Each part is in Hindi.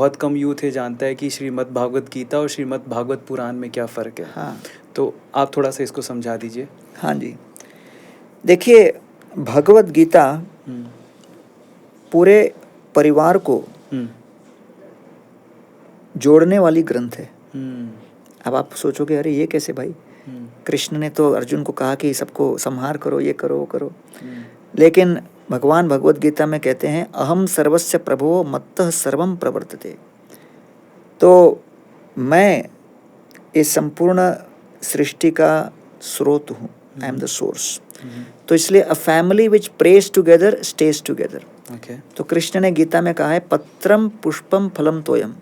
बहुत कम यूथ है जानता है कि श्रीमद् भागवत गीता और श्रीमद् भागवत पुराण में क्या फ़र्क है। हाँ, तो आप थोड़ा सा इसको समझा दीजिए। हाँ जी, देखिए भगवत गीता पूरे परिवार को जोड़ने वाली ग्रंथ है। अब आप सोचोगे अरे ये कैसे भाई, कृष्ण ने तो अर्जुन को कहा कि सबको संहार करो, ये करो, वो करो, लेकिन भगवान भगवत गीता में कहते हैं अहम सर्वस्य प्रभो मत्तः सर्वम प्रवर्तते। तो मैं इस संपूर्ण सृष्टि का स्रोत हूँ, आई एम द सोर्स। तो इसलिए a family which praise together stage together. तो कृष्ण ने गीता में कहा है पत्रम पुष्पम फलम तोयम।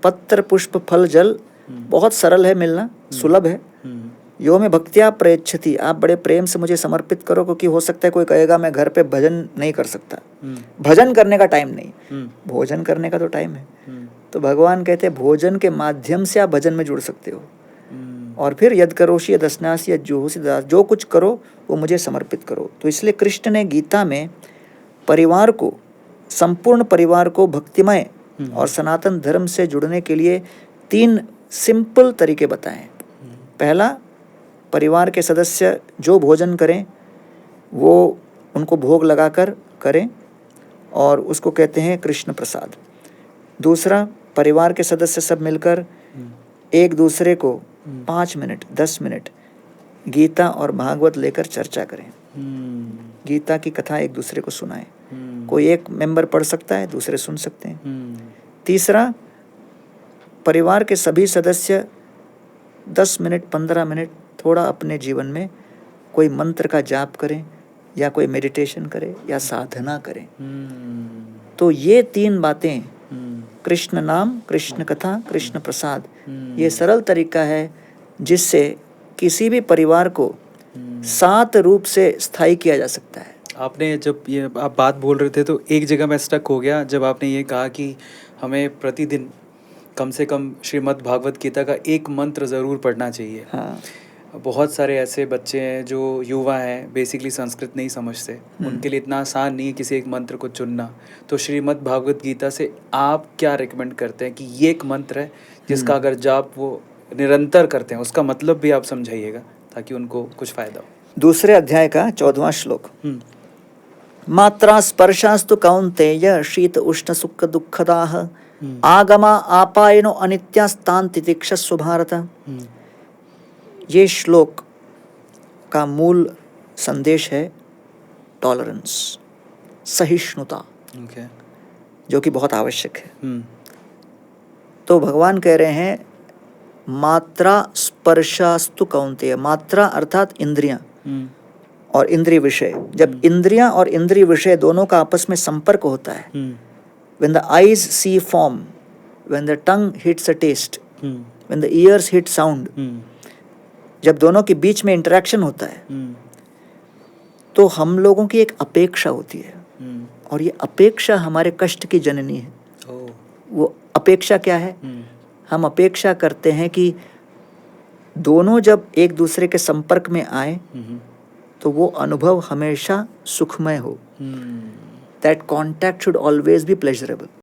पत्र पुष्प फल जल बहुत सरल है मिलना, सुलभ है। यो में भक्तिया प्रयच्छति, आप बड़े प्रेम से मुझे समर्पित करो, क्योंकि हो सकता है कोई कहेगा मैं घर पे भजन नहीं कर सकता। भजन करने का टाइम नहीं, भोजन करने का तो टाइम है। तो भगवान कहते हैं भोजन के माध्यम से आप भजन में जुड़ सकते हो। और फिर यद करोषि यद अस्नासि यद जुहोसि दास, जो कुछ करो वो मुझे समर्पित करो। तो इसलिए कृष्ण ने गीता में परिवार को, संपूर्ण परिवार को भक्तिमय और सनातन धर्म से जुड़ने के लिए 3 सिंपल तरीके बताएं। पहला, परिवार के सदस्य जो भोजन करें वो उनको भोग लगाकर करें और उसको कहते हैं कृष्ण प्रसाद। दूसरा, परिवार के सदस्य सब मिलकर एक दूसरे को 5 मिनट 10 मिनट गीता और भागवत लेकर चर्चा करें। गीता की कथा एक दूसरे को सुनाएं। कोई एक मेंबर पढ़ सकता है, दूसरे सुन सकते हैं। तीसरा, परिवार के सभी सदस्य 10 मिनट 15 मिनट थोड़ा अपने जीवन में कोई मंत्र का जाप करें या कोई मेडिटेशन करें या साधना करें। तो ये 3 बातें, कृष्ण नाम, कृष्ण कथा, कृष्ण प्रसाद, ये सरल तरीका है जिससे किसी भी परिवार को 7 रूप से स्थायी किया जा सकता है। आपने जब ये आप बात बोल रहे थे तो एक जगह मैं स्टक हो गया जब आपने ये कहा कि हमें प्रतिदिन कम से कम श्रीमद् भागवत गीता का एक मंत्र ज़रूर पढ़ना चाहिए। हाँ, बहुत सारे ऐसे बच्चे हैं जो युवा हैं, बेसिकली संस्कृत नहीं समझते, उनके लिए इतना आसान नहीं है किसी एक मंत्र को चुनना। तो श्रीमद् भागवत गीता से आप क्या रिकमेंड करते हैं कि ये एक मंत्र है जिसका अगर जाप वो निरंतर करते हैं, उसका मतलब भी आप समझाइएगा ताकि उनको कुछ फ़ायदा हो। दूसरे अध्याय का 14वां श्लोक, मात्रा स्पर्शास्तु कौन्तेय शीत उष्ण सुख दुःखदाः आगमा आपायनो अनित्यास्तान् तितिक्षस्व भारत। ये श्लोक का मूल संदेश है टॉलरेंस, सहिष्णुता, जो कि बहुत आवश्यक है। तो भगवान कह रहे हैं मात्रा स्पर्शास्तु कौन्तेय। मात्रा अर्थात इंद्रियां और इंद्रिय विषय। जब इंद्रियां और इंद्रिय विषय दोनों का आपस में संपर्क होता है, when the eyes see form, when the tongue hits a taste, when the ears hit sound, जब दोनों के बीच में इंटरेक्शन होता है तो हम लोगों की एक अपेक्षा होती है, और ये अपेक्षा हमारे कष्ट की जननी है। वो अपेक्षा क्या है? हम अपेक्षा करते हैं कि दोनों जब एक दूसरे के संपर्क में आए तो वो अनुभव हमेशा सुखमय हो। That contact should always be pleasurable.